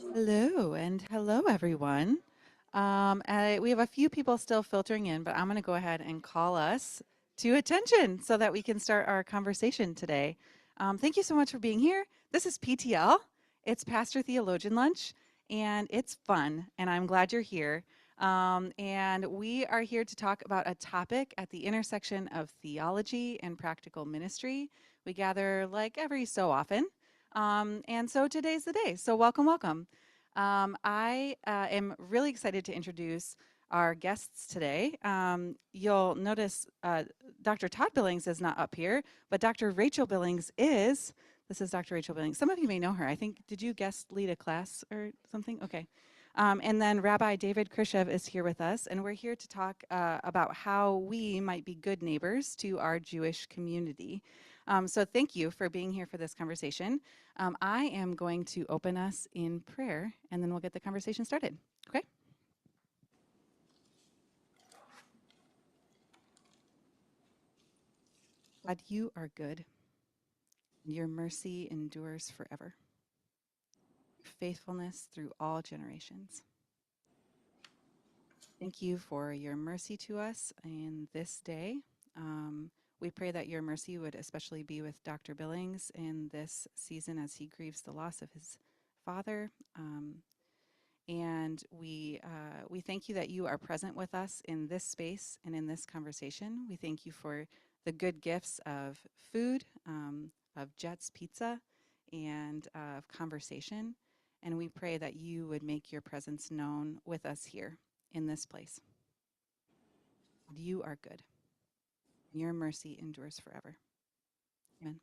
Hello and hello everyone. We have a few people still filtering in, but I'm going to go ahead and call us to attention so that we can start our conversation today. Thank you so much for being here. This is PTL. It's Pastor-Theologian Lunch, and it's fun, and I'm glad you're here. And we are here to talk about a topic at the intersection of theology and practical ministry. We gather like every so often. And so today's the day. So welcome, welcome. I am really excited to introduce our guests today. You'll notice Dr. Todd Billings is not up here, but Dr. Rachel Billings is. This is Dr. Rachel Billings. Some of you may know her. I think, did you guest lead a class or something? Okay. And then Rabbi David Krishef is here with us, and we're here to talk about how we might be good neighbors to our Jewish community. So thank you for being here for this conversation. I am going to open us in prayer, and then we'll get the conversation started. Okay? God, you are good. Your mercy endures forever. Your faithfulness through all generations. Thank you for your mercy to us in this day. We pray that your mercy would especially be with Dr. Billings in this season as he grieves the loss of his father. And we thank you that you are present with us in this space and in this conversation. We thank you for the good gifts of food, of Jet's Pizza, and of conversation. And we pray that you would make your presence known with us here in this place. You are good. Your mercy endures forever. Amen.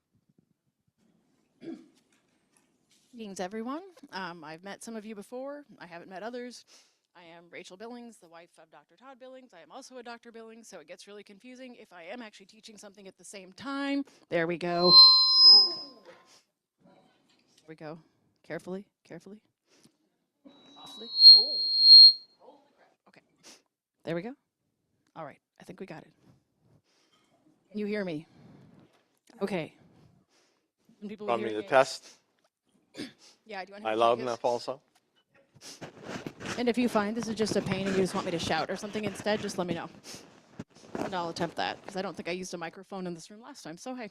Greetings, everyone. I've met some of you before. I haven't met others. I am Rachel Billings, the wife of Dr. Todd Billings. I am also a Dr. Billings, so it gets really confusing if I am actually teaching something at the same time. There we go. There we go. Carefully, carefully. Softly. Oh, holy crap. Okay. There we go. All right. I think we got it. Can you hear me? Okay. Some people Want me hear to test? Yeah, do you want Am I to loud enough also? And if you find this is just a pain and you just want me to shout or something instead, just let me know. And I'll attempt that, because I don't think I used a microphone in this room last time, so hey.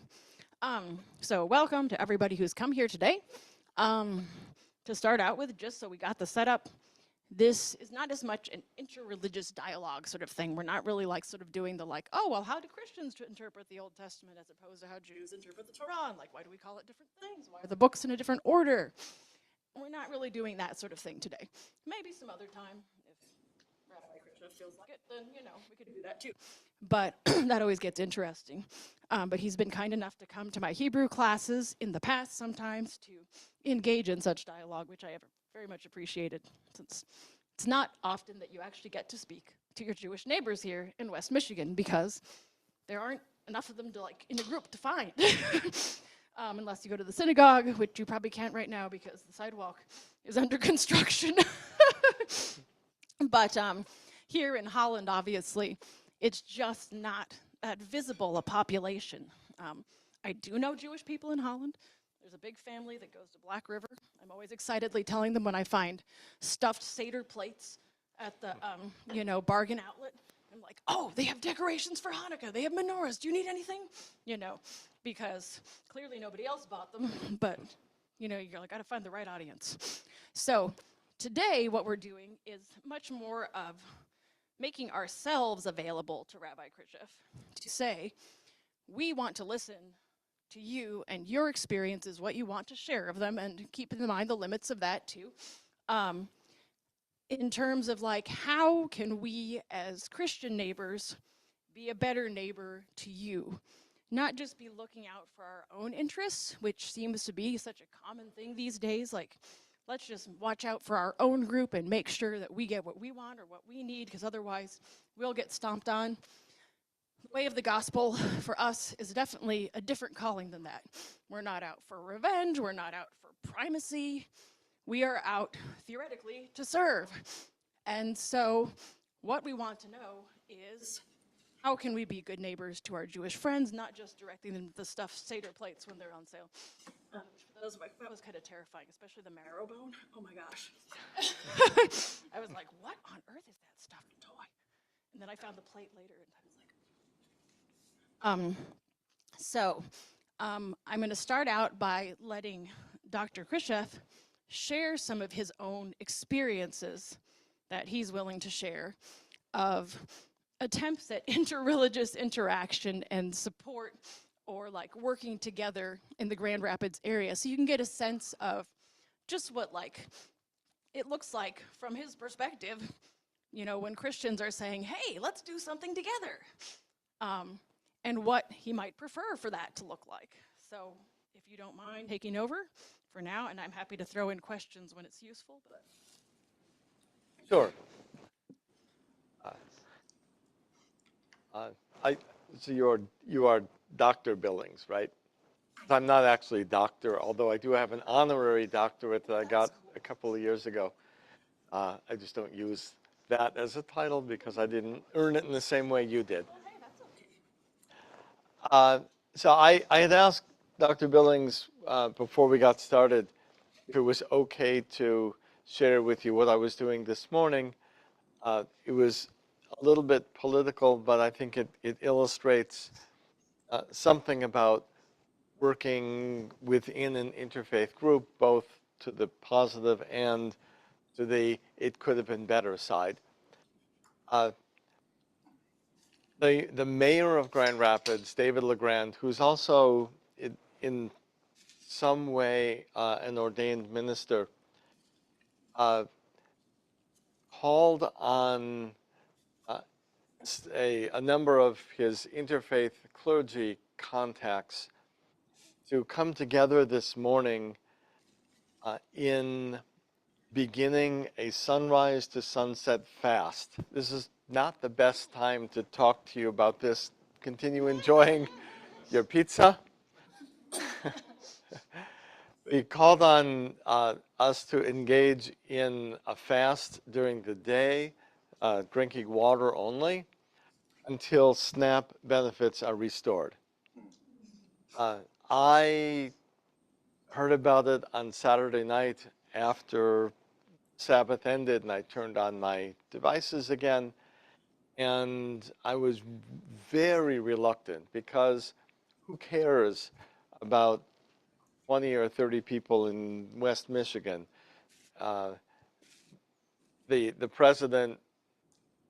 So welcome to everybody who's come here today. To start out with, just so we got the setup, this is not as much an interreligious dialogue sort of thing. We're not really like sort of doing the like, oh, well, how do Christians interpret the Old Testament as opposed to how Jews interpret the Torah? And like, why do we call it different things? Why are the books in a different order? We're not really doing that sort of thing today. Maybe some other time, if Rabbi Krishef feels like it, then, we could do that too. But that always gets interesting. But he's been kind enough to come to my Hebrew classes in the past sometimes to engage in such dialogue, which I have very much appreciated, since it's not often that you actually get to speak to your Jewish neighbors here in West Michigan, because there aren't enough of them to like in a group to find. Unless you go to the synagogue, which you probably can't right now because the sidewalk is under construction. But here in Holland, obviously, it's just not that visible a population. I do know Jewish people in Holland. There's a big family that goes to Black River. I'm always excitedly telling them when I find stuffed Seder plates at the, bargain outlet. I'm like, oh, they have decorations for Hanukkah. They have menorahs. Do you need anything? Because clearly nobody else bought them, but, you're like, gotta find the right audience. So today what we're doing is much more of making ourselves available to Rabbi Krishef to say, we want to listen to you and your experiences, what you want to share of them, and keep in mind the limits of that too. In terms of like, how can we as Christian neighbors be a better neighbor to you? Not just be looking out for our own interests, which seems to be such a common thing these days, like, let's just watch out for our own group and make sure that we get what we want or what we need, because otherwise we'll get stomped on. The way of the gospel for us is definitely a different calling than that. We're not out for revenge, we're not out for primacy. We are out, theoretically, to serve. And so what we want to know is, how can we be good neighbors to our Jewish friends, not just directing them the stuffed Seder plates when they're on sale? That was kind of terrifying, especially the marrow bone. Oh my gosh. I was like, what on earth is that stuffed toy? And then I found the plate later, and I was like, I'm going to start out by letting Dr. Krishef share some of his own experiences that he's willing to share of attempts at interreligious interaction and support, or like working together in the Grand Rapids area, so you can get a sense of just what like it looks like from his perspective, you know, when Christians are saying, hey, let's do something together, and what he might prefer for that to look like. So if you don't mind taking over for now, and I'm happy to throw in questions when it's useful. But Sure. So you are Dr. Billings, right? I'm not actually a doctor, although I do have an honorary doctorate that I got a couple of years ago. I just don't use that as a title because I didn't earn it in the same way you did. hey, that's okay. So I had asked Dr. Billings before we got started if it was okay to share with you what I was doing this morning. It was a little bit political, but I think it illustrates something about working within an interfaith group, both to the positive and to the it could have been better side. The mayor of Grand Rapids, David LeGrand, who's also in some way an ordained minister, called on a number of his interfaith clergy contacts to come together this morning in beginning a sunrise to sunset fast. This is not the best time to talk to you about this. Continue enjoying your pizza. He called on us to engage in a fast during the day, drinking water only, until SNAP benefits are restored. I heard about it on Saturday night after Sabbath ended, and I turned on my devices again, and I was very reluctant because who cares about 20 or 30 people in West Michigan? The president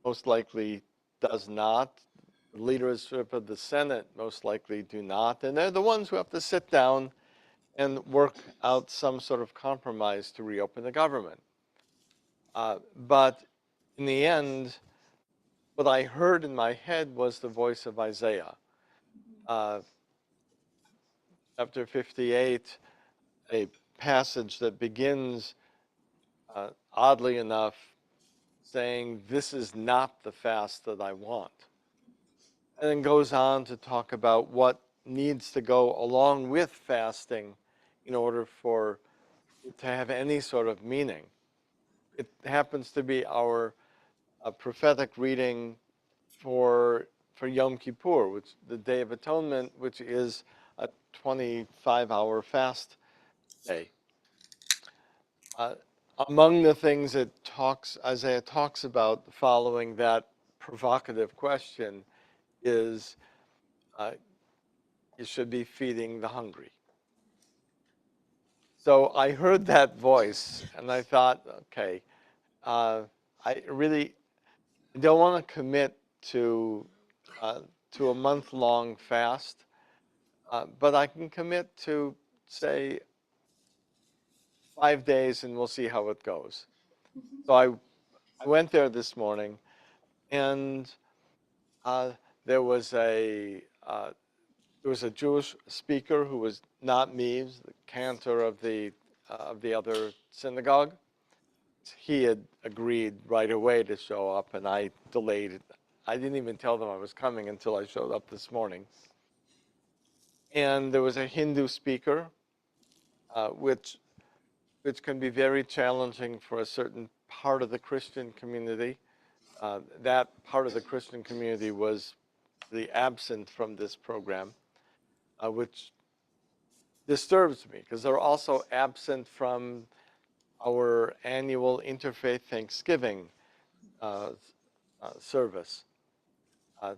most likely does not. The leadership of the Senate most likely do not, and they're the ones who have to sit down and work out some sort of compromise to reopen the government. But in the end, what I heard in my head was the voice of Isaiah. Chapter 58, a passage that begins, oddly enough, saying, "This is not the fast that I want." And then goes on to talk about what needs to go along with fasting in order for it to have any sort of meaning. It happens to be our prophetic reading for Yom Kippur, which the Day of Atonement, which is a 25-hour fast day. Among the things that Isaiah talks about following that provocative question is you should be feeding the hungry. So I heard that voice and I thought, okay, I really don't want to commit to a month-long fast, but I can commit to, say, 5 days, and we'll see how it goes. So I went there this morning, and there was a Jewish speaker who was not me, was the cantor of the other synagogue. He had agreed right away to show up, and I delayed it. I didn't even tell them I was coming until I showed up this morning. And there was a Hindu speaker, which can be very challenging for a certain part of the Christian community. That part of the Christian community was the absent from this program, which disturbs me because they're also absent from our annual Interfaith Thanksgiving service. I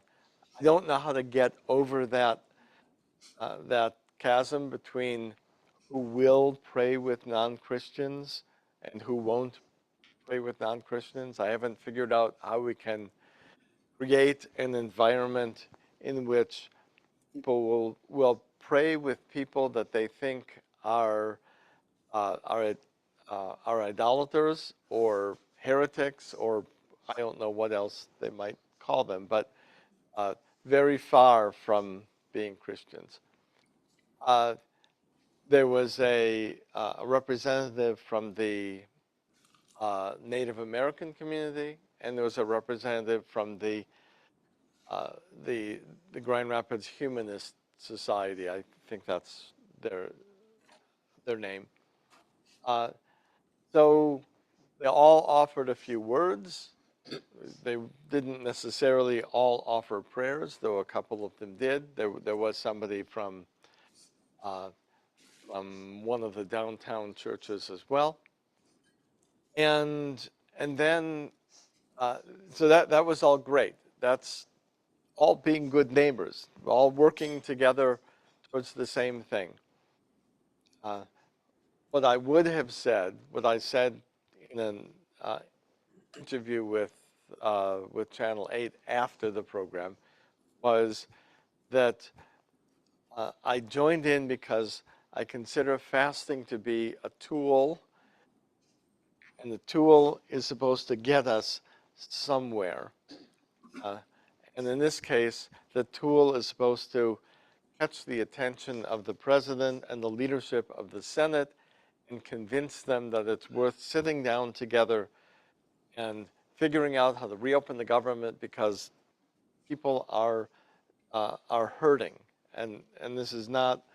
don't know how to get over that chasm between who will pray with non-Christians and who won't pray with non-Christians. I haven't figured out how we can create an environment in which people will pray with people that they think are idolaters or heretics, or I don't know what else they might call them, but very far from being Christians. There was a representative from the Native American community, and there was a representative from the the Grand Rapids Humanist Society. I think that's their name. So they all offered a few words. They didn't necessarily all offer prayers, though a couple of them did. There was somebody from one of the downtown churches as well. And then, so that was all great. That's all being good neighbors, all working together towards the same thing. What I would have said, what I said in an interview with Channel 8 after the program, was that I joined in because I consider fasting to be a tool, and the tool is supposed to get us somewhere. And in this case, the tool is supposed to catch the attention of the president and the leadership of the Senate and convince them that it's worth sitting down together and figuring out how to reopen the government because people are hurting. And this is not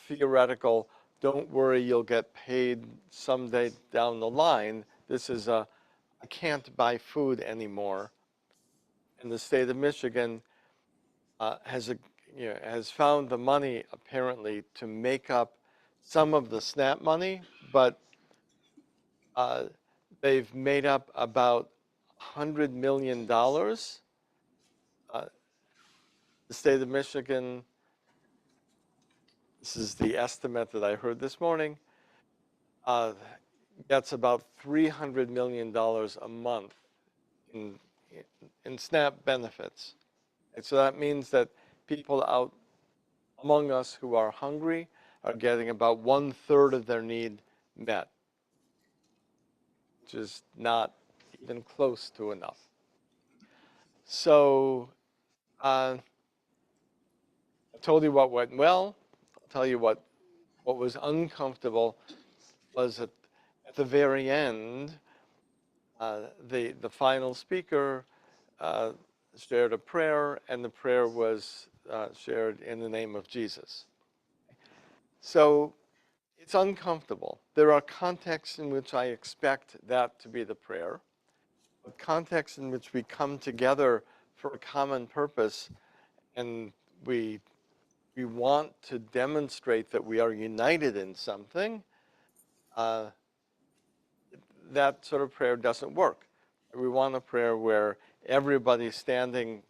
theoretical, don't worry, you'll get paid someday down the line. This is I can't buy food anymore. And the state of Michigan has found the money apparently to make up some of the SNAP money, but they've made up about $100 million. The state of Michigan, this is the estimate that I heard this morning, gets about $300 million a month in SNAP benefits. And so that means that people out among us who are hungry are getting about 1/3 of their need met, which is not even close to enough. So I told you what went well. I'll tell you what was uncomfortable was at the very end, the final speaker shared a prayer, and the prayer was shared in the name of Jesus. So it's uncomfortable. There are contexts in which I expect that to be the prayer, but contexts in which we come together for a common purpose and we want to demonstrate that we are united in something, that sort of prayer doesn't work. We want a prayer where everybody standing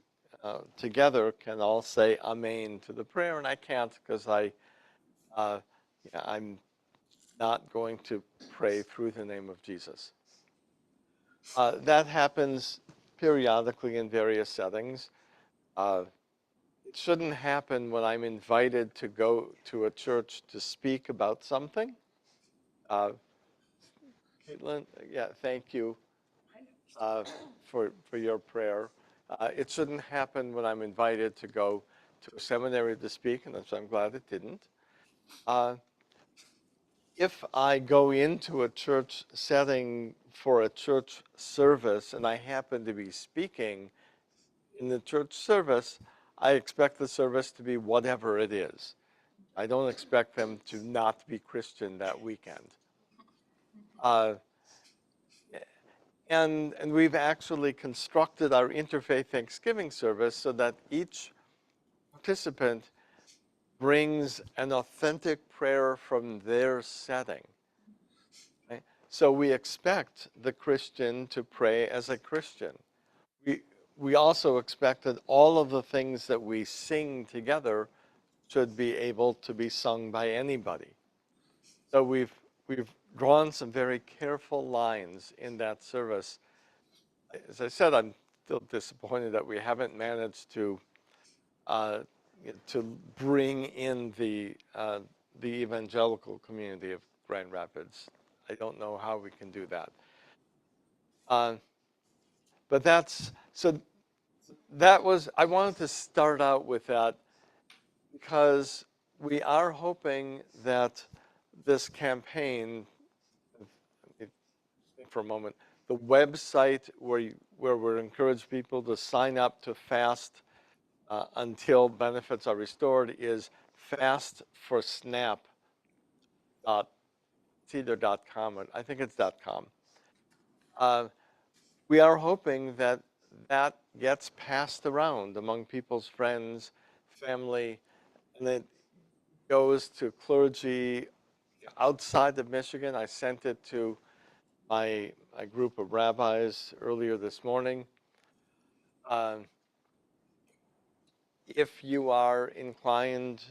together can all say amen to the prayer, and I can't because I'm not going to pray through the name of Jesus. That happens periodically in various settings. It shouldn't happen when I'm invited to go to a church to speak about something. Caitlin, yeah, thank you for your prayer. It shouldn't happen when I'm invited to go to a seminary to speak, and so I'm glad it didn't. If I go into a church setting for a church service and I happen to be speaking in the church service, I expect the service to be whatever it is. I don't expect them to not be Christian that weekend. And we've actually constructed our interfaith Thanksgiving service so that each participant brings an authentic prayer from their setting. Right? So we expect the Christian to pray as a Christian. We also expect that all of the things that we sing together should be able to be sung by anybody. So we've drawn some very careful lines in that service. As I said, I'm still disappointed that we haven't managed to bring in the evangelical community of Grand Rapids. I don't know how we can do that. But I wanted to start out with that because we are hoping that this campaign, for a moment, the website where we encourage people to sign up to fast until benefits are restored is fastforsnap. It's either .com or I think it's .com. We are hoping that that gets passed around among people's friends, family, and it goes to clergy outside of Michigan. I sent it to my group of rabbis earlier this morning. If you are inclined,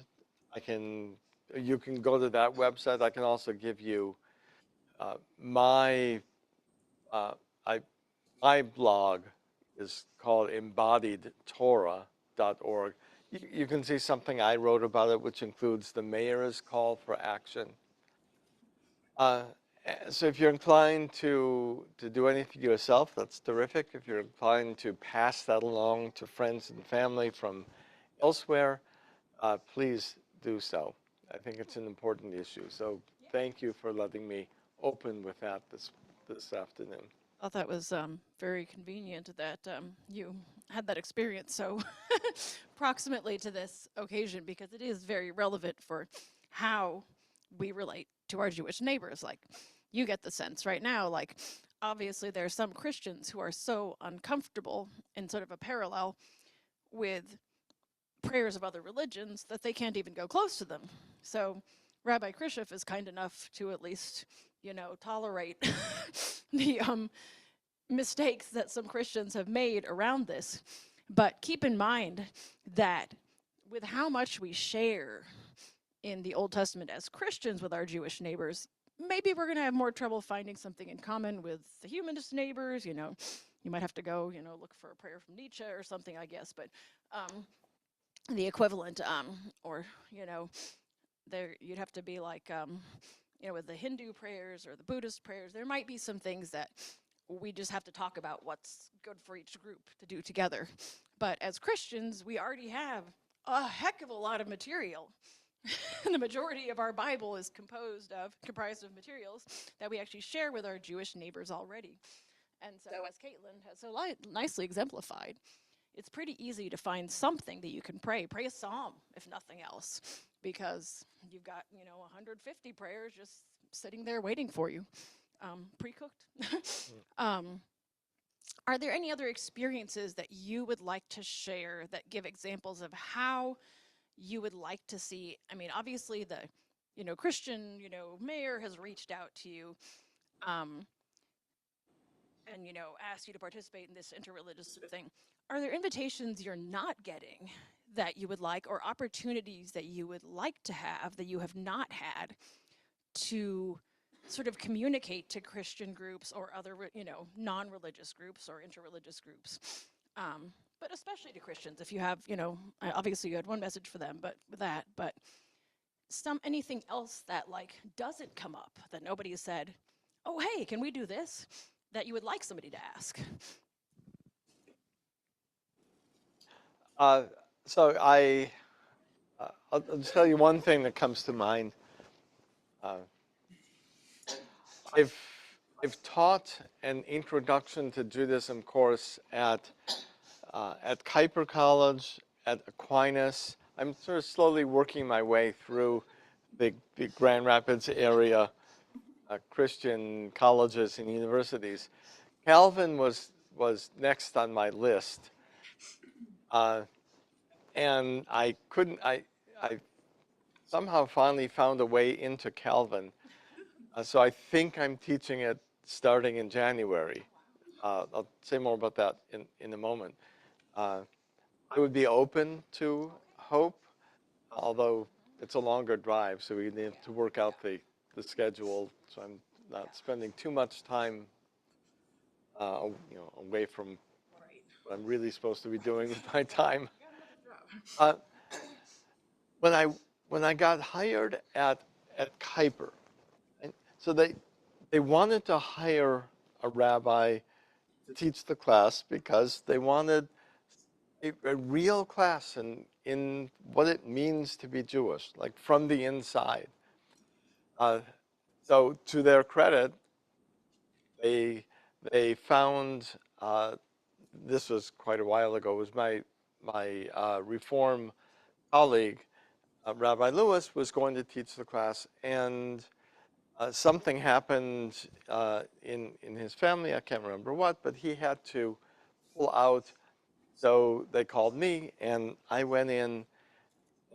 you can go to that website. I can also give you my blog is called embodiedtorah.org. You can see something I wrote about it, which includes the mayor's call for action. So if you're inclined to do anything yourself, that's terrific. If you're inclined to pass that along to friends and family from elsewhere, please do so. I think it's an important issue. So thank you for letting me open with that this afternoon. I thought that was very convenient that you had that experience so proximately to this occasion, because it is very relevant for how we relate to our Jewish neighbors. Like, you get the sense right now, like, obviously there are some Christians who are so uncomfortable in sort of a parallel with prayers of other religions that they can't even go close to them. So Rabbi Krishef is kind enough to at least, tolerate the mistakes that some Christians have made around this. But keep in mind that with how much we share in the Old Testament as Christians with our Jewish neighbors, maybe we're going to have more trouble finding something in common with the humanist neighbors. You might have to go, look for a prayer from Nietzsche or something, I guess. But the equivalent, there you'd have to be like, with the Hindu prayers or the Buddhist prayers, there might be some things that we just have to talk about what's good for each group to do together. But as Christians, we already have a heck of a lot of material. The majority of our Bible is comprised of materials that we actually share with our Jewish neighbors already. And so, as Caitlin has so nicely exemplified, it's pretty easy to find something that you can pray. Pray a psalm, if nothing else, because you've got, 150 prayers just sitting there waiting for you, pre-cooked. Are there any other experiences that you would like to share that give examples of how you would like to see? I mean, obviously the, Christian, mayor has reached out to you, and, asked you to participate in this interreligious thing. Are there invitations you're not getting that you would like, or opportunities that you would like to have that you have not had to sort of communicate to Christian groups or other, non-religious groups or interreligious groups? But especially to Christians, if you have, obviously you had one message for them, but with that, but anything else that like doesn't come up, that nobody has said, oh, hey, can we do this? That you would like somebody to ask. So I'll just tell you one thing that comes to mind. I've taught an introduction to Judaism course at Kuiper College, at Aquinas. I'm sort of slowly working my way through the Grand Rapids area Christian colleges and universities. Calvin was next on my list, and I somehow finally found a way into Calvin. So I think I'm teaching it starting in January. I'll say more about that in a moment. I would be open to Hope, although it's a longer drive, so we need to work out the schedule. So I'm not spending too much time, away from what I'm really supposed to be doing with my time. Uh, when I got hired at Kuiper, and so they wanted to hire a rabbi to teach the class because they wanted a real class in what it means to be Jewish, like from the inside. So to their credit, they they found, this was quite a while ago. It was my Reform colleague, Rabbi Lewis, was going to teach the class, and something happened in his family. I can't remember what, but he had to pull out. So they called me, and I went in,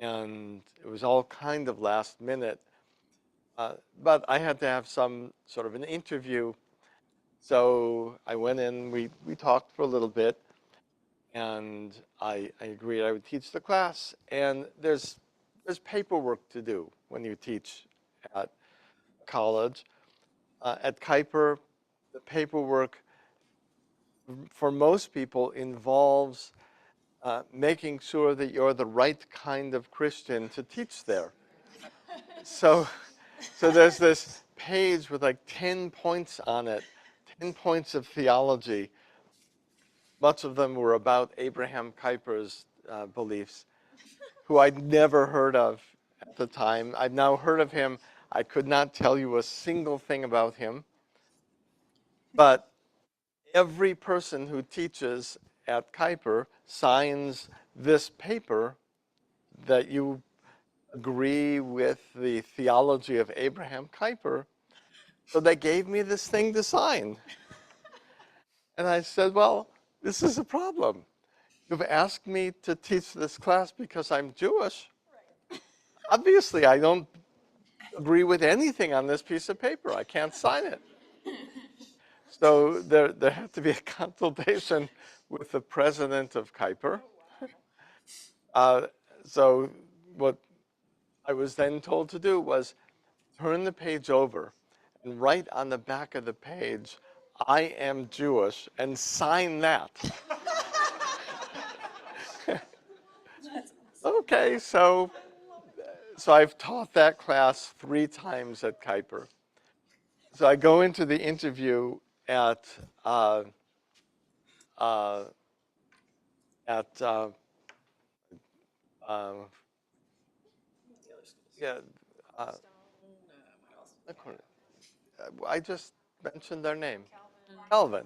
and it was all kind of last minute. But I had to have some sort of an interview. So I went in, we talked for a little bit, and I agreed I would teach the class. And there's paperwork to do when you teach at college. At Kuiper, the paperwork for most people involves making sure that you're the right kind of Christian to teach there. So, so there's this page with like 10 points on it, 10 points of theology. Much of them were about Abraham Kuyper's beliefs, who I'd never heard of at the time. I've now heard of him. I could not tell you a single thing about him. But every person who teaches at Kuiper signs this paper that you agree with the theology of Abraham Kuyper. So they gave me this thing to sign. And I said, well, this is a problem. You've asked me to teach this class because I'm Jewish. Obviously, I don't agree with anything on this piece of paper. I can't sign it. So there had to be a consultation with the president of Kuiper. Uh, so what I was then told to do was turn the page over and write on the back of the page, I am Jewish, and sign that. Okay, so I've taught that class 3 times at Kuiper. So I go into the interview at uh, uh, at yeah, uh, I just mentioned their name, Calvin,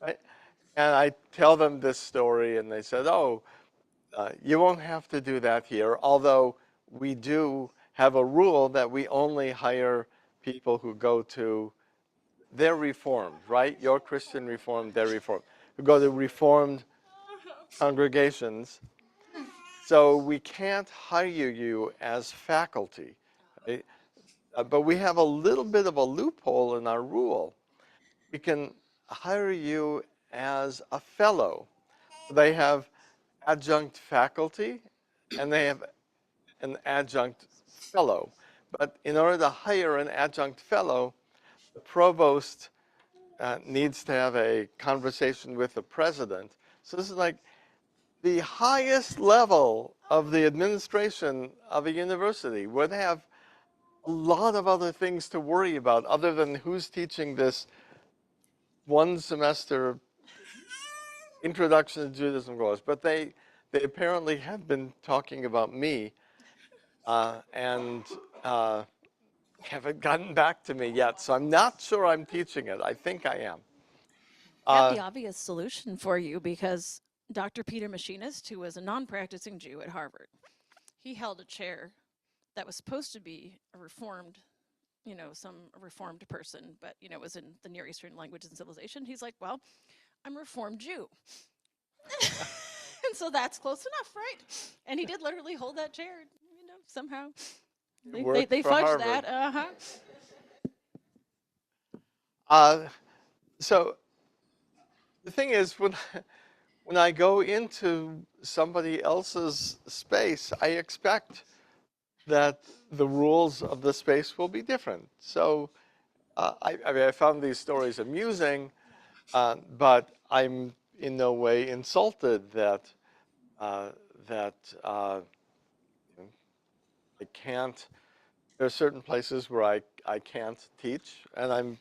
right? And I tell them this story, and they said, "Oh, you won't have to do that here." Although we do have a rule that we only hire people who go to, they're Reformed, right? You're Christian Reformed, they're Reformed, who go to Reformed congregations. So we can't hire you as faculty, right? But we have a little bit of a loophole in our rule. We can hire you as a fellow. They have adjunct faculty, and they have an adjunct fellow. But in order to hire an adjunct fellow, the provost needs to have a conversation with the president. So this is like the highest level of the administration of a university, where they have a lot of other things to worry about other than who's teaching this 1 semester introduction to Judaism course. But they apparently have been talking about me, and haven't gotten back to me yet. So I'm not sure I'm teaching it. I think I am. I have the obvious solution for you because Dr. Peter Machinist, who was a non-practicing Jew at Harvard, he held a chair that was supposed to be a reformed, some reformed person, but, was in the Near Eastern language and civilization. He's like, well, I'm a reformed Jew. And so that's close enough, right? And he did literally hold that chair, somehow. It worked They for fudged Harvard. that. So the thing is, when I go into somebody else's space, I expect that the rules of the space will be different. So I mean, I found these stories amusing, but I'm in no way insulted that uh, that I can't. There are certain places where I can't teach, and on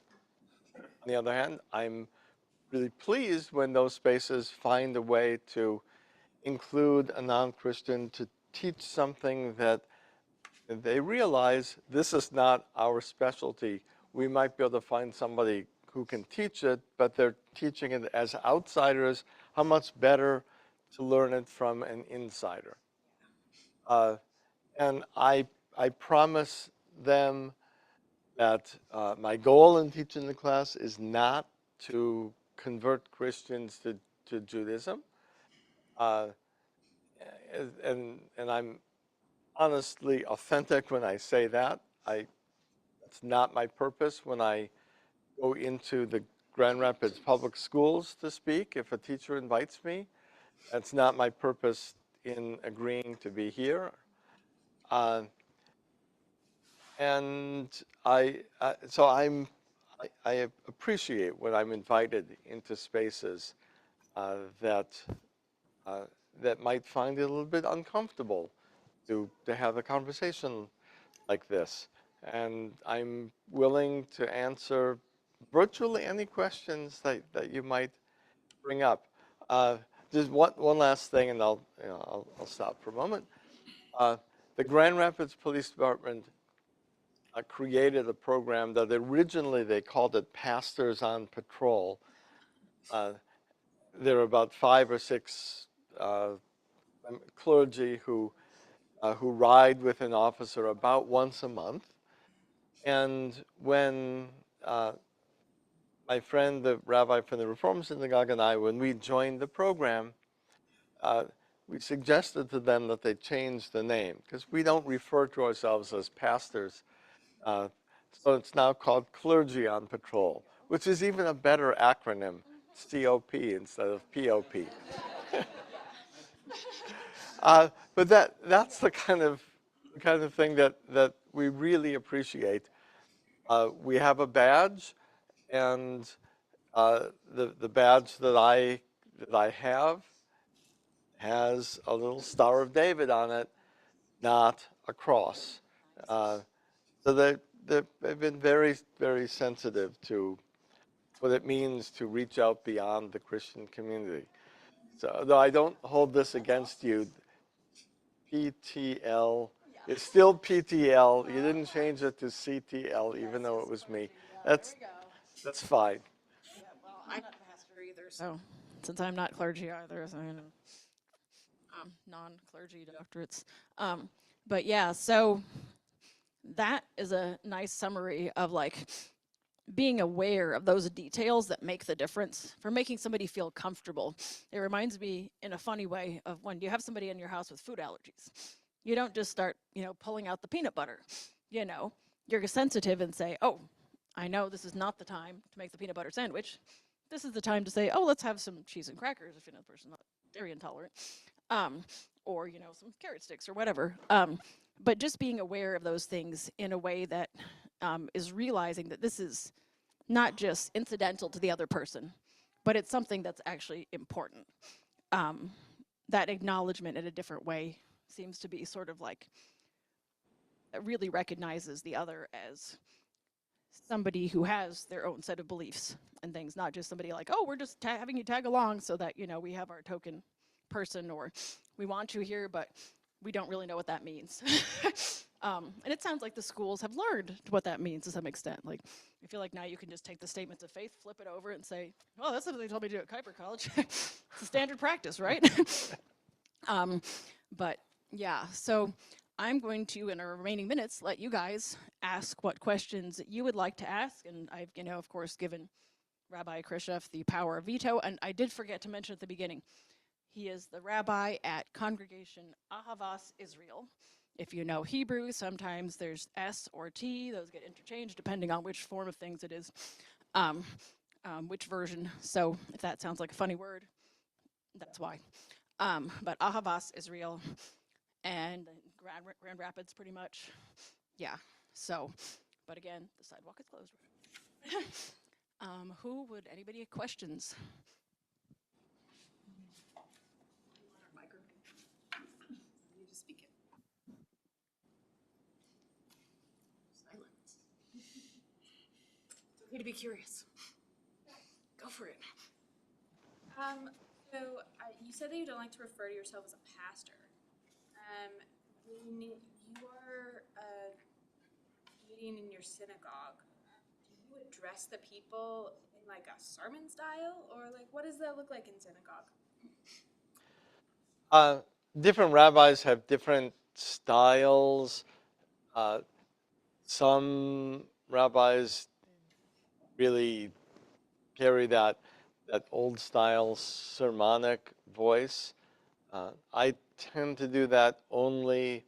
the other hand, I'm really pleased when those spaces find a way to include a non-Christian to teach something that they realize this is not our specialty. We might be able to find somebody who can teach it, but they're teaching it as outsiders. How much better to learn it from an insider? Uh, and I promise them that my goal in teaching the class is not to convert Christians to Judaism. Uh, and I'm honestly authentic when I say that. It's not my purpose when I go into the Grand Rapids Public Schools to speak. If a teacher invites me, that's not my purpose in agreeing to be here. Uh, and so I appreciate when I'm invited into spaces uh, that uh, that might find it a little bit uncomfortable to have a conversation like this. And I'm willing to answer virtually any questions that you might bring up. Uh, just one last thing, and I'll stop for a moment. Uh, the Grand Rapids Police Department created a program that originally they called it Pastors on Patrol. Uh, there are about 5 or 6 clergy who ride with an officer about once a month. And when my friend, the rabbi from the Reform Synagogue, and I, when we joined the program, uh, we suggested to them that they change the name because we don't refer to ourselves as pastors. Uh, so it's now called Clergy on Patrol, which is even a better acronym, COP instead of POP. But that's the kind of thing that we really appreciate. We have a badge, and the badge that I have has a little Star of David on it, not a cross. Uh, so they've been very, very sensitive to what it means to reach out beyond the Christian community. So though I don't hold this against you, PTL is still PTL. You didn't change it to CTL, even though it was me. That's fine. Yeah, well, I'm not a pastor either, so since I'm not clergy either, so non-clergy doctorates. Um, but yeah, so that is a nice summary of like being aware of those details that make the difference for making somebody feel comfortable. It reminds me in a funny way of when you have somebody in your house with food allergies. You don't just start, pulling out the peanut butter. You're sensitive and say, oh, I know this is not the time to make the peanut butter sandwich. This is the time to say, oh, let's have some cheese and crackers if the person's not dairy intolerant. Or, some carrot sticks or whatever. But just being aware of those things in a way that is realizing that this is not just incidental to the other person, but it's something that's actually important. That acknowledgement in a different way seems to be sort of like, it really recognizes the other as somebody who has their own set of beliefs and things, not just somebody like, oh, we're just having you tag along so that, we have our token person, or we want you here, but we don't really know what that means. And it sounds like the schools have learned what that means to some extent. Like, I feel like now you can just take the statements of faith, flip it over, and say, well, that's what they told me to do at Kuiper College. It's a standard practice, right? But yeah, so I'm going to, in our remaining minutes, let you guys ask what questions you would like to ask. And I've, of course, given Rabbi Krishef the power of veto. And I did forget to mention at the beginning, he is the rabbi at Congregation Ahavas Israel. If you know Hebrew, sometimes there's S or T. Those get interchanged depending on which form of things it is, which version. So if that sounds like a funny word, that's why. But Ahavas is real, and Grand Rapids pretty much. Yeah. So, but again, the sidewalk is closed. Anybody have questions? It's okay to be curious. Go for it. So you said that you don't like to refer to yourself as a pastor. When you are meeting in your synagogue, do you address the people in like a sermon style, or like what does that look like in synagogue? Different rabbis have different styles. Some rabbis really carry that old style sermonic voice. I tend to do that only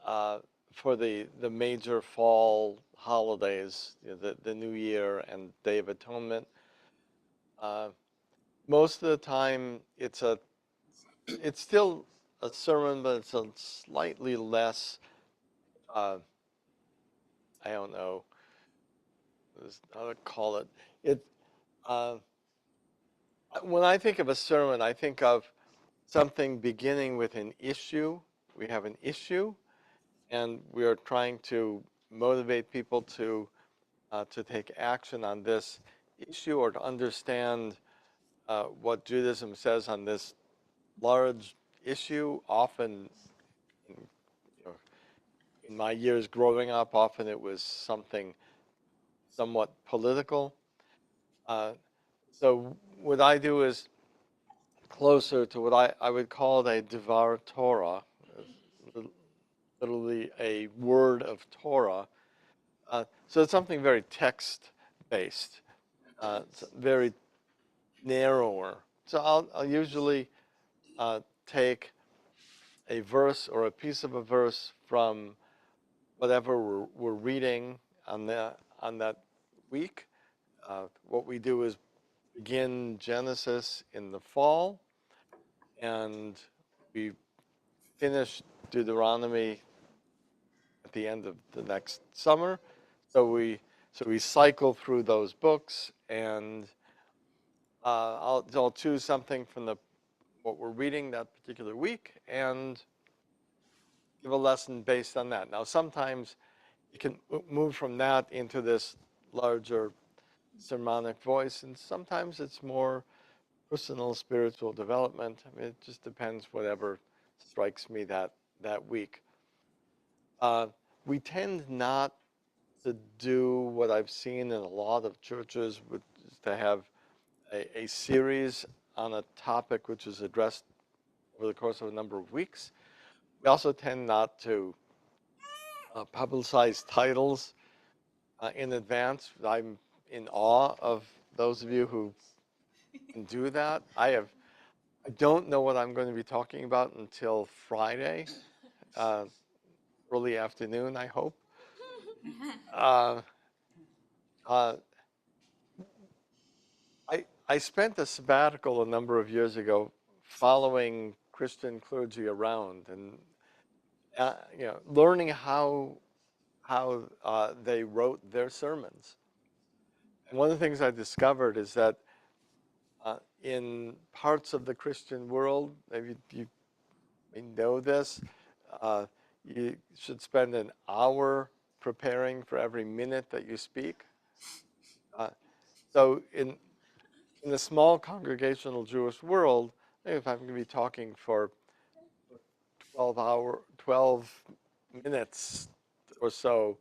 for the major fall holidays, the New Year and Day of Atonement. Most of the time, it's still a sermon, but it's a slightly less. I don't know how to call it. It uh, when I think of a sermon, I think of something beginning with an issue. We have an issue, and we are trying to motivate people to take action on this issue or to understand what Judaism says on this large issue. Often, in, in my years growing up, often it was something somewhat political. So what I do is closer to what I would call a Devar Torah, literally a word of Torah. So it's something very text-based, very narrower. So I'll usually take a verse or a piece of a verse from whatever we're reading on that week. What we do is begin Genesis in the fall, and we finish Deuteronomy at the end of the next summer. So we cycle through those books, and I'll choose something from what we're reading that particular week and give a lesson based on that. Now, sometimes you can move from that into this larger sermonic voice, and sometimes it's more personal spiritual development. I mean, it just depends whatever strikes me that week. We tend not to do what I've seen in a lot of churches, which is to have a series on a topic which is addressed over the course of a number of weeks. We also tend not to publicize titles in advance. I'm in awe of those of you who can do that. I don't know what I'm going to be talking about until Friday, early afternoon, I hope. Uh, uh, I spent a sabbatical a number of years ago following Christian clergy around and learning how they wrote their sermons. And one of the things I discovered is that in parts of the Christian world, maybe you may know this, you should spend an hour preparing for every minute that you speak. So in the small congregational Jewish world, if I'm going to be talking for 12 minutes or so,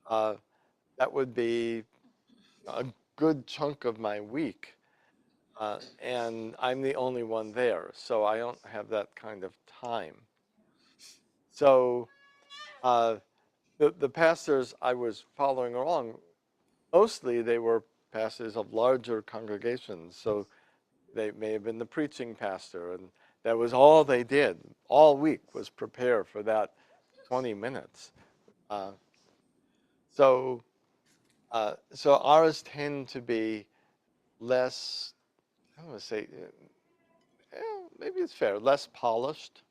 that would be a good chunk of my week. And I'm the only one there, so I don't have that kind of time. So the pastors I was following along, mostly they were pastors of larger congregations. So they may have been the preaching pastor, and that was all they did all week was prepare for that 20 minutes. Uh, so so ours tend to be less, I don't want to say, maybe it's fair, less polished.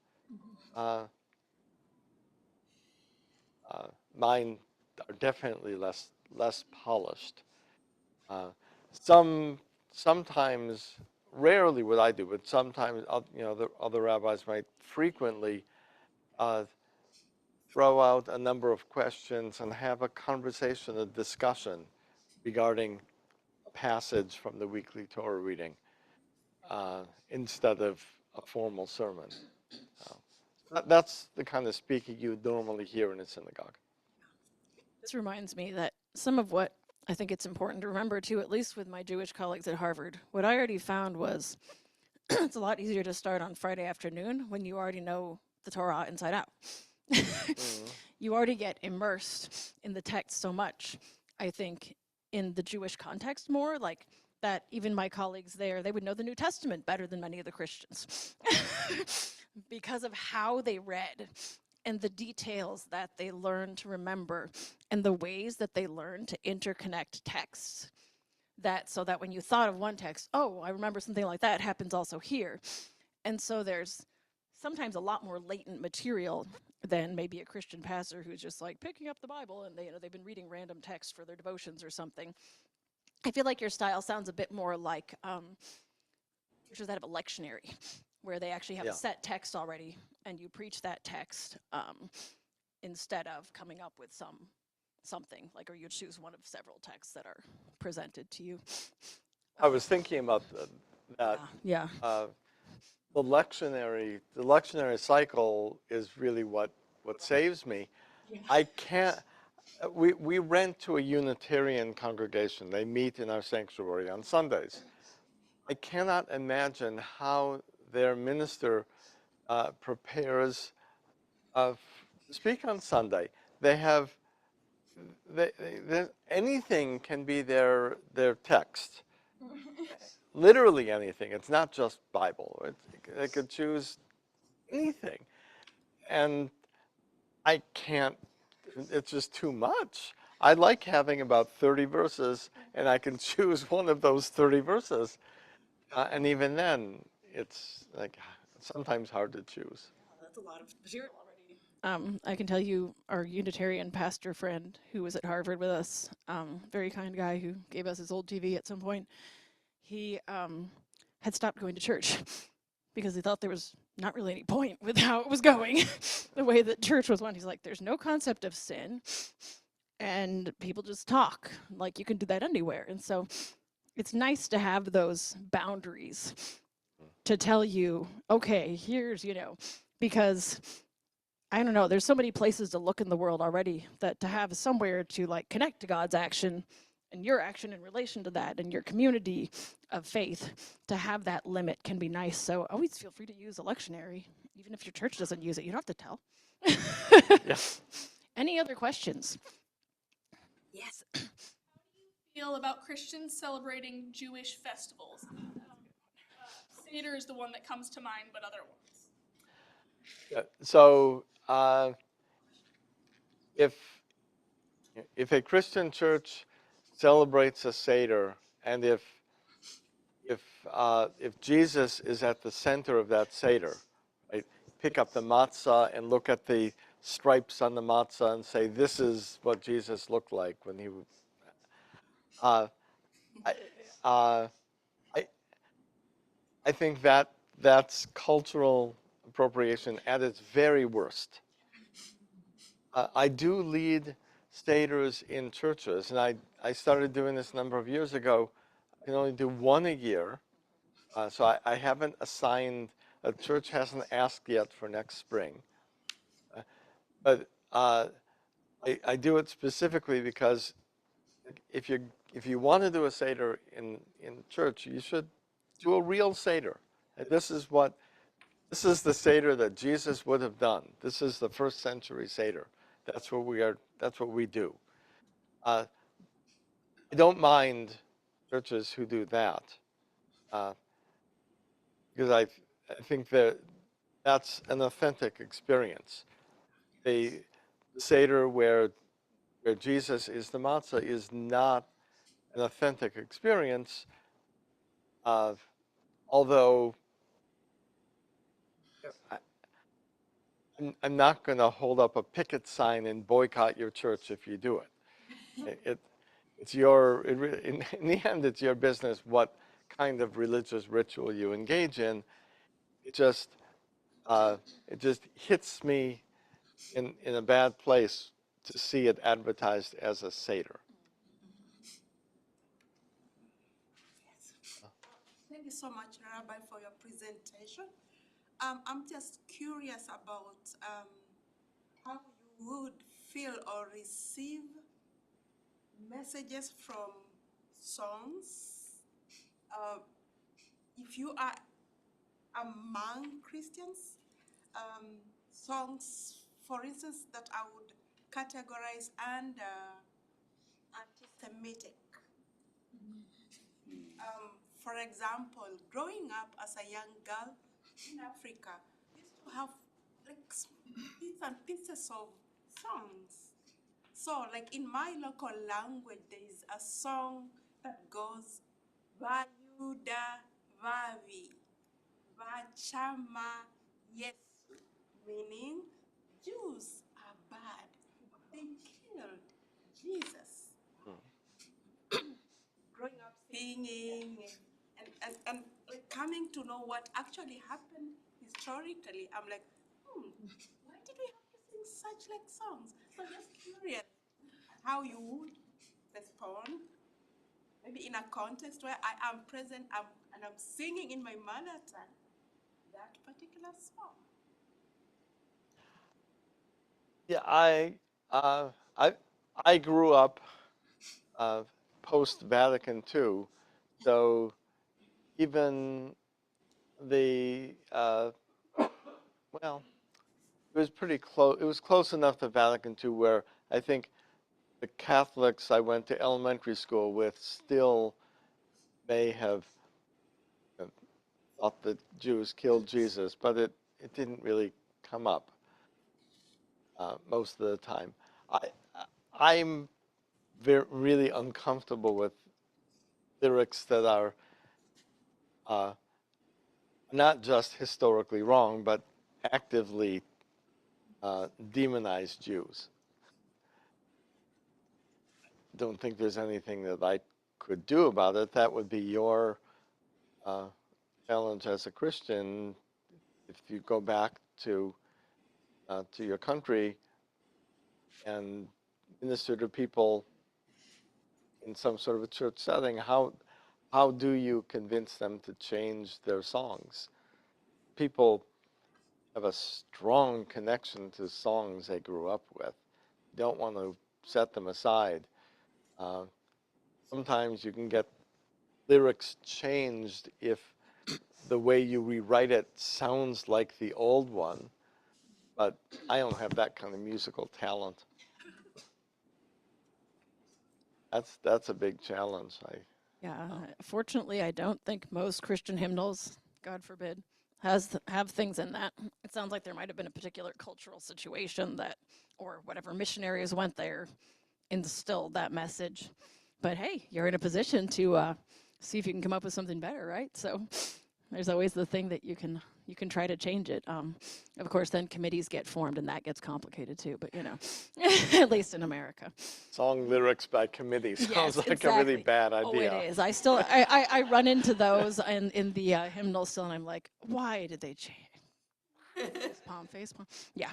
Uh, Mine are definitely less polished. Uh, sometimes, rarely would I do, but sometimes, the other rabbis might frequently uh, throw out a number of questions and have a conversation, a discussion regarding a passage from the weekly Torah reading instead of a formal sermon. That's the kind of speaking you would normally hear in a synagogue. This reminds me that some of what I think it's important to remember too, at least with my Jewish colleagues at Harvard, what I already found was it's a lot easier to start on Friday afternoon when you already know the Torah inside out. You already get immersed in the text so much, I think, in the Jewish context more, like that even my colleagues there, they would know the New Testament better than many of the Christians because of how they read and the details that they learned to remember and the ways that they learned to interconnect texts. That so that when you thought of one text, oh, I remember something like that happens also here. And so there's sometimes a lot more latent material than maybe a Christian pastor who's just like picking up the Bible and they've been reading random texts for their devotions or something. I feel like your style sounds a bit more like churches that have a lectionary, where they actually have a set text already, and you preach that text instead of coming up with something like, or you choose one of several texts that are presented to you. I was thinking about that. Yeah. The lectionary cycle is really what saves me. I can't. We rent to a Unitarian congregation. They meet in our sanctuary on Sundays. I cannot imagine how their minister prepares to speak on Sunday. They have anything can be their text. Literally anything. It's not just Bible. They could choose anything, and I can't. It's just too much. I like having about 30 verses, and I can choose one of those 30 verses, and even then, it's like sometimes hard to choose. That's a lot of material already. I can tell you our Unitarian pastor friend who was at Harvard with us, very kind guy who gave us his old TV at some point. He had stopped going to church because he thought there was not really any point with how it was going, the way that church was run. He's like, there's no concept of sin, and people just talk. Like, you can do that anywhere. And so it's nice to have those boundaries to tell you, okay, here's, because I don't know, there's so many places to look in the world already that to have somewhere to like connect to God's action and your action in relation to that and your community of faith, to have that limit can be nice. So always feel free to use a lectionary, even if your church doesn't use it. You don't have to tell. Yes. Any other questions? Yes. How do you feel about Christians celebrating Jewish festivals? Seder is the one that comes to mind, but other ones. So if a Christian church celebrates a Seder, and if Jesus is at the center of that Seder, right? Pick up the matzah and look at the stripes on the matzah and say, this is what Jesus looked like when he. I think that's cultural appropriation at its very worst. I do lead Seders in churches, and I started doing this a number of years ago. I can only do one a year, so I haven't assigned, a church hasn't asked yet for next spring. But I do it specifically because if you want to do a Seder in church, you should do a real Seder. And this is the Seder that Jesus would have done. This is the first century Seder. That's what we are. That's what we do. I don't mind churches who do that because I think that that's an authentic experience. the Seder where Jesus is the matzah is not an authentic experience, although I, I'm not going to hold up a picket sign and boycott your church if you do it. It's your, in the end, it's your business what kind of religious ritual you engage in. It just hits me in a bad place to see it advertised as a Seder. Thank you so much, Rabbi, for your presentation. I'm just curious about how you would feel or receive messages from songs. If you are among Christians, songs, for instance, that I would categorize under anti-Semitic. For example, growing up as a young girl in Africa, we used to have like bits and pieces of songs. So, like in my local language, there is a song that goes Vayuda Vavi Vachama Yesu, meaning Jews are bad. They killed Jesus. Growing up singing and like coming to know what actually happened historically, I'm like, why did we have to sing such like songs? So just curious how you would respond, maybe in a context where I am present and I'm singing in my mother tongue that particular song. Yeah, I grew up post Vatican II, so even the well, it was pretty close. It was close enough to Vatican II where I think the Catholics I went to elementary school with still may have thought that Jews killed Jesus, but it didn't really come up most of the time. I'm really uncomfortable with lyrics that are not just historically wrong, but actively demonize Jews. Don't think there's anything that I could do about it. That would be your challenge as a Christian. If you go back to your country and minister to people in some sort of a church setting, how do you convince them to change their songs? People have a strong connection to songs they grew up with. You don't want to set them aside. Sometimes you can get lyrics changed if the way you rewrite it sounds like the old one, but I don't have that kind of musical talent. That's a big challenge. Yeah, fortunately, I don't think most Christian hymnals, God forbid, have things in that. It sounds like there might have been a particular cultural situation that, or whatever missionaries went there, instilled that message. But hey, you're in a position to see if you can come up with something better, right? So there's always the thing that you can try to change it. Of course, then committees get formed, and that gets complicated too. But at least in America. Song lyrics by committee sounds Yes, like a really bad idea. Oh, it is. I run into those in the hymnal still, and I'm like, why did they change? Face palm. Yeah.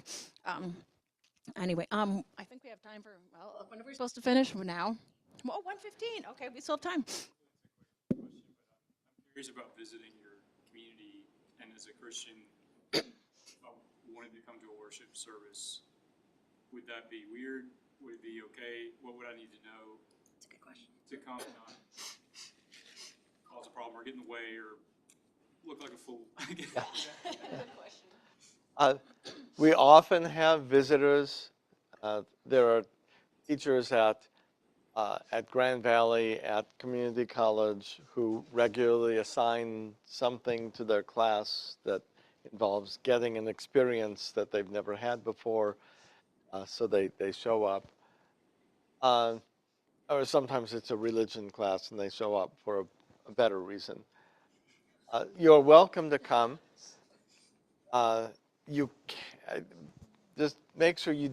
Anyway, I think we have time for, well, when are we supposed to finish? Now? Oh, 1:15. Okay, we still have time. Curious about visiting your community, and as a Christian, wanted to come to a worship service. Would that be weird? Would it be okay? What would I need to know? That's a good question. To come and not cause a problem or get in the way or look like a fool? Good question. We often have visitors. There are teachers at Grand Valley, at community college, who regularly assign something to their class that involves getting an experience that they've never had before. so they show up. Uh, or sometimes it's a religion class and they show up for a better reason. You're welcome to come. You just make sure I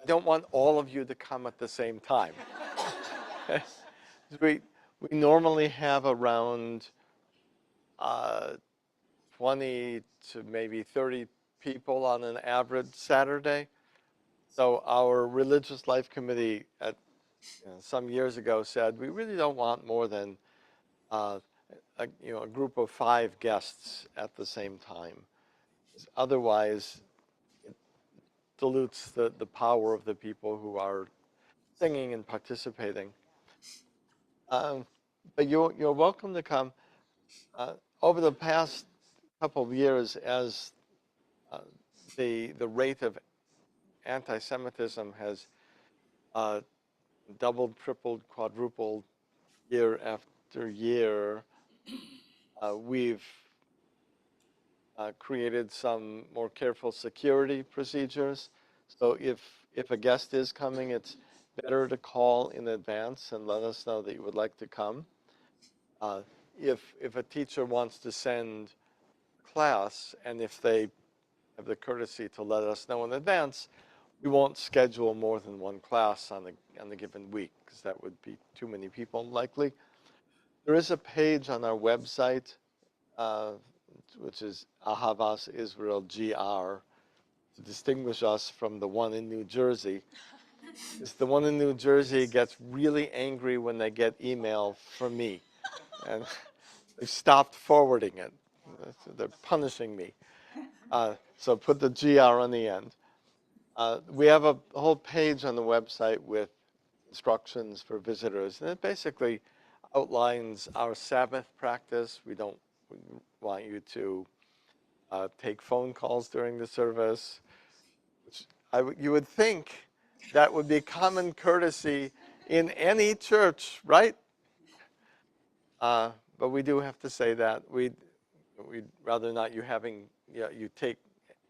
don't want all of you to come at the same time. we normally have around 20 to maybe 30 people on an average Saturday. So our religious life committee some years ago said we really don't want more than a group of 5 guests at the same time. Otherwise, it dilutes the power of the people who are singing and participating. But you're welcome to come. Over the past couple of years, as the rate of anti-Semitism has doubled, tripled, quadrupled year after year, we've created some more careful security procedures. So if a guest is coming, it's better to call in advance and let us know that you would like to come. If a teacher wants to send class, and if they have the courtesy to let us know in advance, we won't schedule more than 1 class on the given week, because that would be too many people likely. There is a page on our website, which is Ahavas Israel GR, to distinguish us from the one in New Jersey. Because the one in New Jersey gets really angry when they get email from me. And they've stopped forwarding it. They're punishing me. So put the GR on the end. We have a whole page on the website with instructions for visitors, and it basically outlines our Sabbath practice. We don't want you to take phone calls during the service, which you would think that would be common courtesy in any church, right? But we do have to say that we'd rather not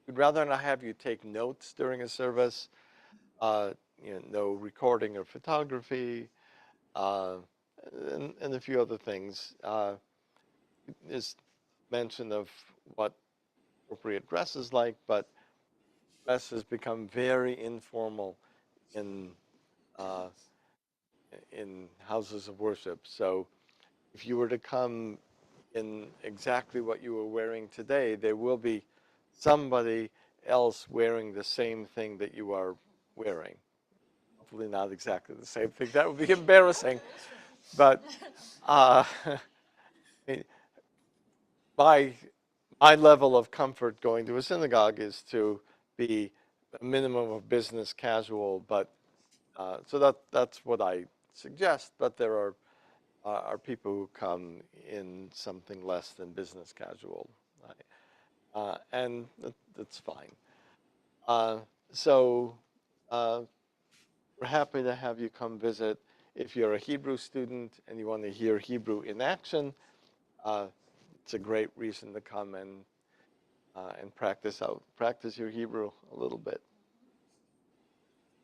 we'd rather not have you take notes during a service. No recording or photography, and a few other things. There's mention of what appropriate dress is like, but dress has become very informal in houses of worship. So if you were to come in exactly what you were wearing today, there will be somebody else wearing the same thing that you are wearing. Hopefully not exactly the same thing. That would be embarrassing. But my level of comfort going to a synagogue is to be a minimum of business casual. But so that's what I suggest. But there are people who come in something less than business casual, and that's fine. So we're happy to have you come visit. If you're a Hebrew student and you want to hear Hebrew in action, it's a great reason to come and practice your Hebrew a little bit.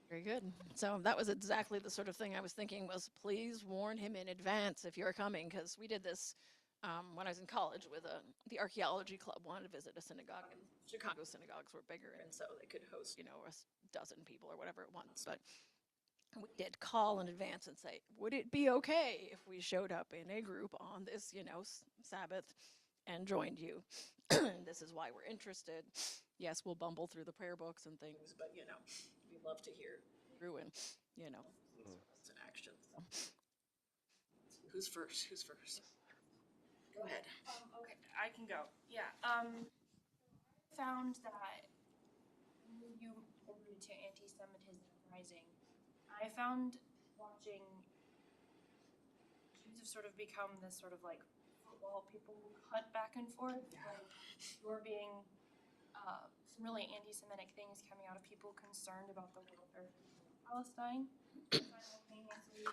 Very good. So that was exactly the sort of thing I was thinking was, please warn him in advance if you're coming, because we did this when I was in college with the archaeology club wanted to visit a synagogue, and Chicago synagogues were bigger, and so they could host, a dozen people or whatever at once. But we did call in advance and say, would it be okay if we showed up in a group on this, Sabbath and joined you? This is why we're interested. Yes, we'll bumble through the prayer books and things, but we love to hear through and it's an action. So. Who's first? Go ahead. Okay, I can go. Yeah. Found that you alluded to anti-Semitism rising. I found watching Jews have sort of become this sort of like football people who cut back and forth. Yeah. Like you're being some really anti-Semitic things coming out of people concerned about the welfare of Palestine. Simultaneously,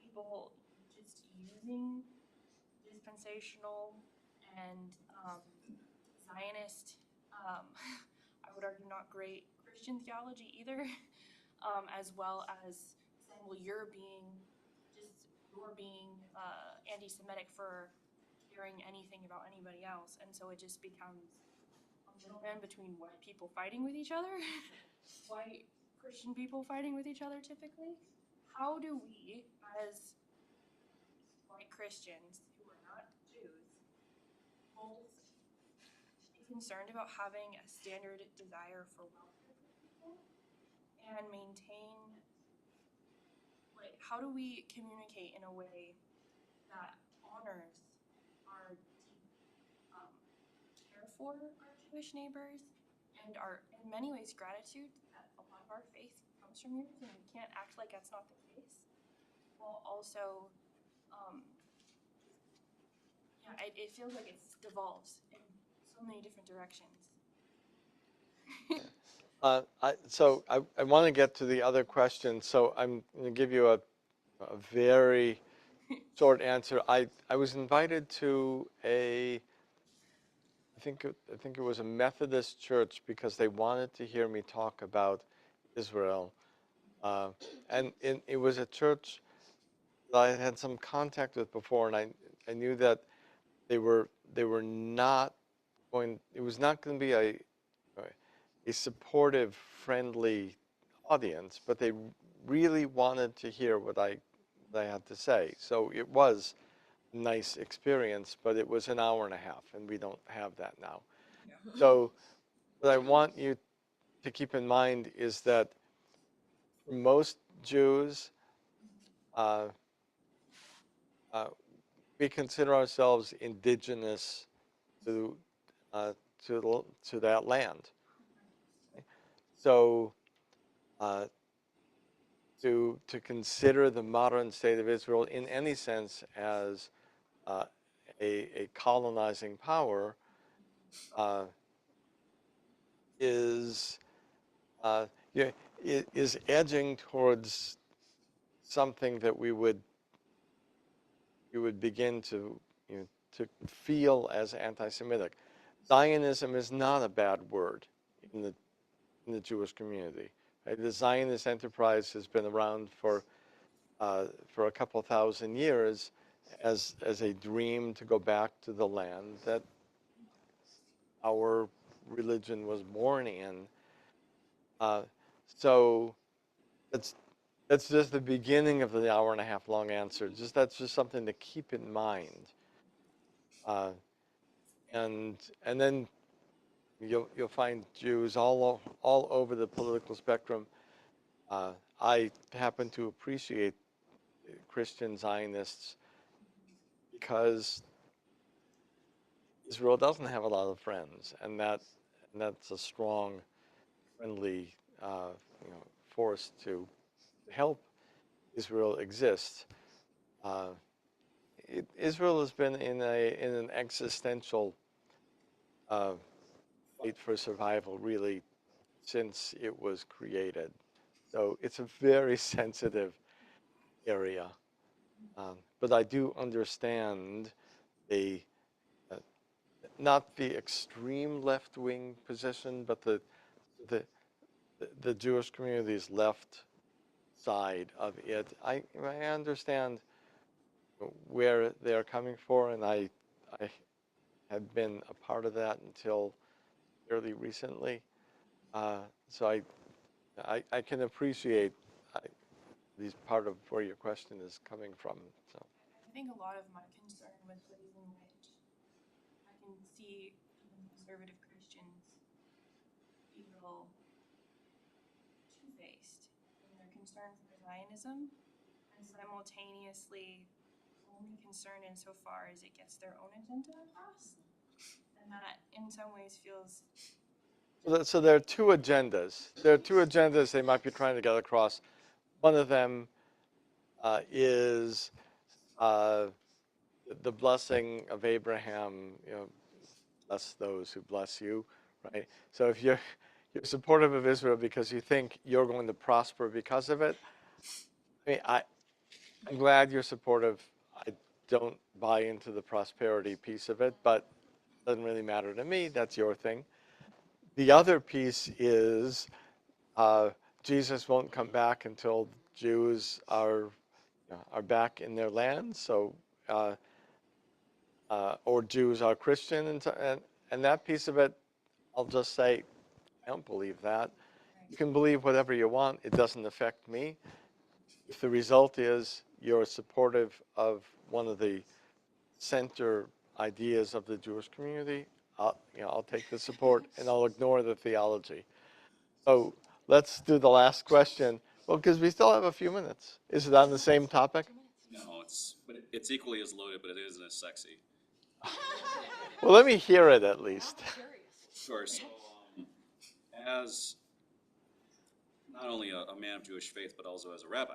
people just using dispensational and Zionist, I would argue not great Christian theology either, as well as saying, well, you're being anti-Semitic for caring anything about anybody else, and so it just becomes a middleman between white people fighting with each other, white Christian people fighting with each other typically. How do we, as white Christians who are not Jews, both be concerned about having a standard desire for welfare for people and maintain, like, how do we communicate in a way that honors our deep care for our Jewish neighbors and our, in many ways, gratitude that a lot of our faith comes from yours, and we can't act like that's not the case, while also, it feels like it devolves in so many different directions. I want to get to the other question, so I'm going to give you a very short answer. I was invited to I think it was a Methodist church because they wanted to hear me talk about Israel, and it was a church that I had some contact with before, and I knew that they were not going. It was not going to be a supportive, friendly audience, but they really wanted to hear what I had to say. So it was a nice experience, but it was an hour and a half, and we don't have that now. So what I want you to keep in mind is that for most Jews, uh, we consider ourselves indigenous to to that land. So to consider the modern state of Israel in any sense as a colonizing power is yeah, is edging towards something that we would begin to to feel as anti-Semitic. Zionism is not a bad word in the Jewish community. Right? The Zionist enterprise has been around for a couple thousand years as a dream to go back to the land that our religion was born in. So that's just the beginning of the hour and a half long answer. That's just something to keep in mind. And then you'll find Jews all over the political spectrum. I happen to appreciate Christian Zionists because Israel doesn't have a lot of friends, and that's a strong, friendly force to help Israel exist. Israel has been in an existential fight for survival really since it was created. So it's a very sensitive area. But I do understand the not the extreme left-wing position, but the Jewish community's left side of it. I understand where they're coming from, and I had been a part of that until fairly recently. So I can appreciate these part of where your question is coming from. So I think a lot of my concern with ways in which I can see even conservative Christians feel two-faced in their concern for Zionism and simultaneously only concerned insofar as it gets their own agenda across. And that in some ways feels so there are two agendas. There are two agendas they might be trying to get across. One of them is the blessing of Abraham, bless those who bless you, right? So if you're supportive of Israel because you think you're going to prosper because of it, I mean, I'm glad you're supportive. I don't buy into the prosperity piece of it, but it doesn't really matter to me. That's your thing. The other piece is Jesus won't come back until Jews are back in their land. So, or Jews are Christian, and that piece of it, I'll just say, I don't believe that. You can believe whatever you want. It doesn't affect me. If the result is you're supportive of one of the center ideas of the Jewish community, I'll take the support and I'll ignore the theology. So let's do the last question. Well, because we still have a few minutes. Is it on the same topic? No, but it's equally as loaded, but it isn't as sexy. Well, let me hear it at least. Sure. So, as not only a man of Jewish faith, but also as a rabbi,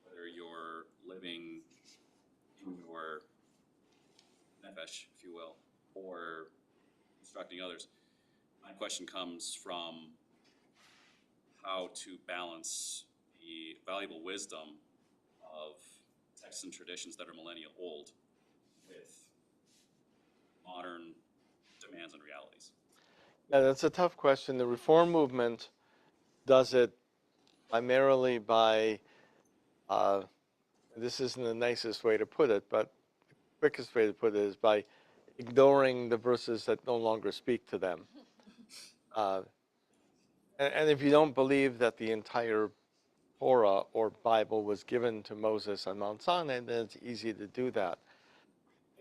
whether you're living in your nefesh, if you will, or instructing others, my question comes from how to balance the valuable wisdom of texts and traditions that are millennia old with modern demands and realities. Yeah, that's a tough question. The Reform movement does it primarily by, this isn't the nicest way to put it, but the quickest way to put it is by ignoring the verses that no longer speak to them. And if you don't believe that the entire Torah or Bible was given to Moses on Mount Sinai, then it's easy to do that.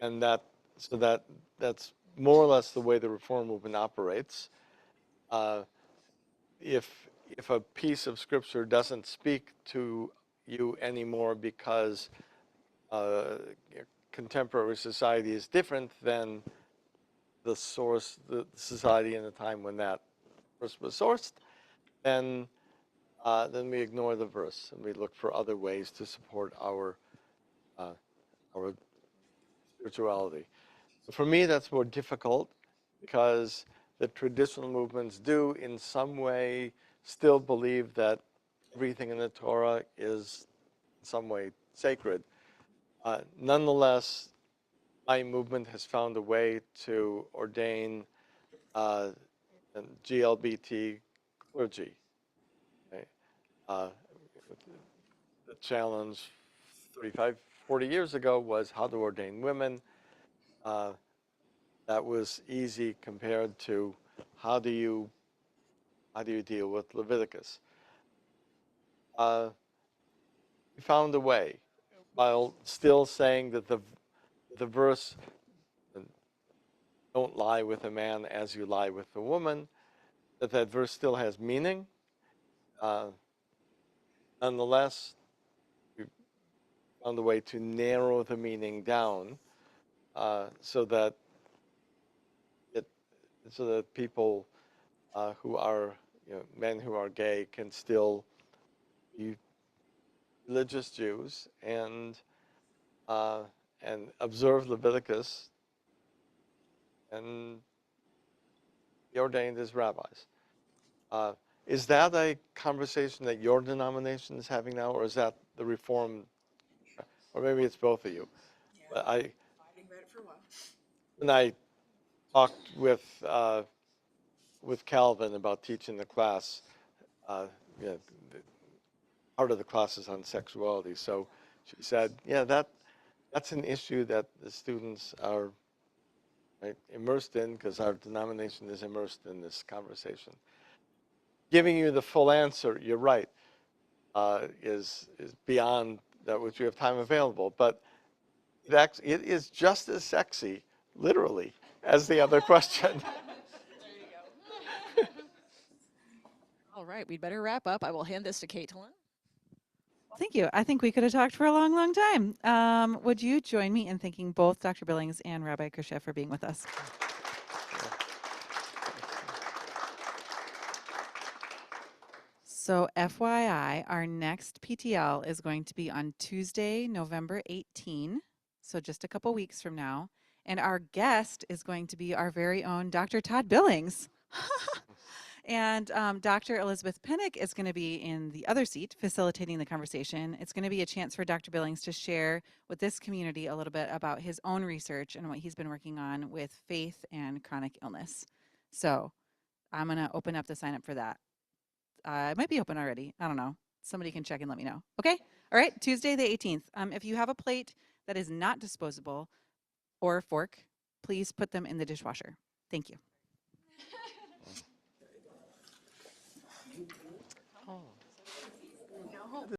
And that's more or less the way the Reform movement operates. If a piece of scripture doesn't speak to you anymore because contemporary society is different than the society in the time when that verse was sourced, then we ignore the verse and we look for other ways to support our spirituality. For me, that's more difficult because the traditional movements do, in some way, still believe that everything in the Torah is in some way sacred. Nonetheless, my movement has found a way to ordain GLBT clergy. Okay? The challenge 35, 40 years ago was how to ordain women. That was easy compared to how do you deal with Leviticus. We found a way, while still saying that the verse, don't lie with a man as you lie with a woman, that verse still has meaning. Nonetheless, we found a way to narrow the meaning down so that people who are, men who are gay can still be religious Jews and observe Leviticus and be ordained as rabbis. Is that a conversation that your denomination is having now, or is that the Reform, or maybe it's both of you? But when I talked with Calvin about teaching the class, part of the class is on sexuality. So she said, yeah, that's an issue that the students are immersed in because our denomination is immersed in this conversation. Giving you the full answer, you're right, is beyond that which we have time available. But it is just as sexy, literally, as the other question. All right, we'd better wrap up. I will hand this to Caitlin. Thank you. I think we could have talked for a long, long time. Would you join me in thanking both Dr. Billings and Rabbi Krishef for being with us? So FYI, our next PTL is going to be on Tuesday, November 18, so just a couple weeks from now. And our guest is going to be our very own Dr. Todd Billings. And Dr. Elizabeth Pinnock is going to be in the other seat facilitating the conversation. It's going to be a chance for Dr. Billings to share with this community a little bit about his own research and what he's been working on with faith and chronic illness. So I'm going to open up the sign up for that. It might be open already. I don't know. Somebody can check and let me know. Okay? All right, Tuesday the 18th. If you have a plate that is not disposable or a fork, please put them in the dishwasher. Thank you.